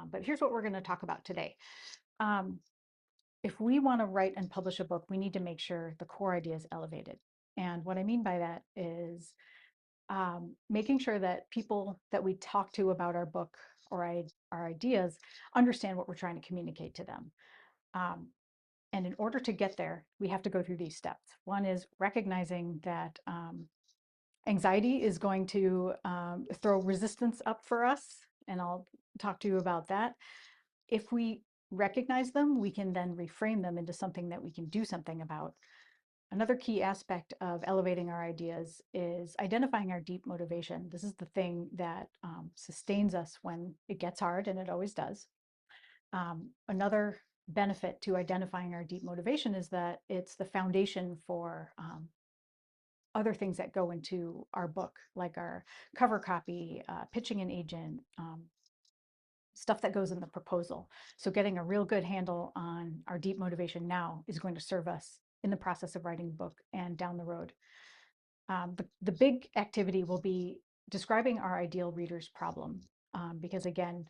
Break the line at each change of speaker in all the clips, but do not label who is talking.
But here's what we're going to talk about today. Um, if we want to write and publish a book, we need to make sure the core idea is elevated. And what I mean by that is making sure that people that we talk to about our book or our ideas understand what we're trying to communicate to them. Um, and in order to get there, we have to go through these steps. One is recognizing that anxiety is going to throw resistance up for us, and I'll talk to you about that. If we recognize them, we can then reframe them into something that we can do something about. Another key aspect of elevating our ideas is identifying our deep motivation. This is the thing that sustains us when it gets hard, and it always does. Another benefit to identifying our deep motivation is that it's the foundation for other things that go into our book, like our cover copy, pitching an agent, stuff that goes in the proposal. So getting a real good handle on our deep motivation now is going to serve us in the process of writing the book and down the road. The big activity will be describing our ideal reader's problem, because again,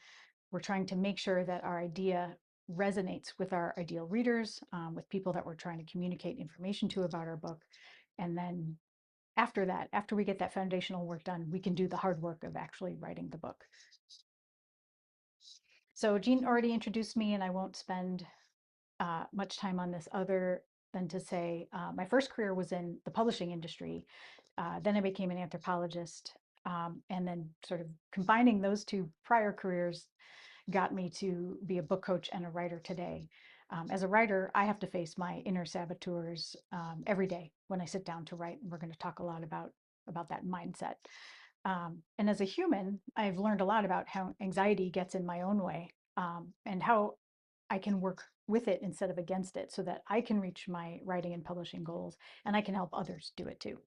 we're trying to make sure that our idea resonates with our ideal readers, with people that we're trying to communicate information to about our book. And then after that, after we get that foundational work done, we can do the hard work of actually writing the book. So Jean already introduced me, and I won't spend much time on this other than to say my first career was in the publishing industry. Then I became an anthropologist. And then sort of combining those two prior careers got me to be a book coach and a writer today. As a writer, I have to face my inner saboteurs every day when I sit down to write, and we're going to talk a lot about that mindset. And as a human, I've learned a lot about how anxiety gets in my own way, and how I can work with it instead of against it so that I can reach my writing and publishing goals, and I can help others do it too.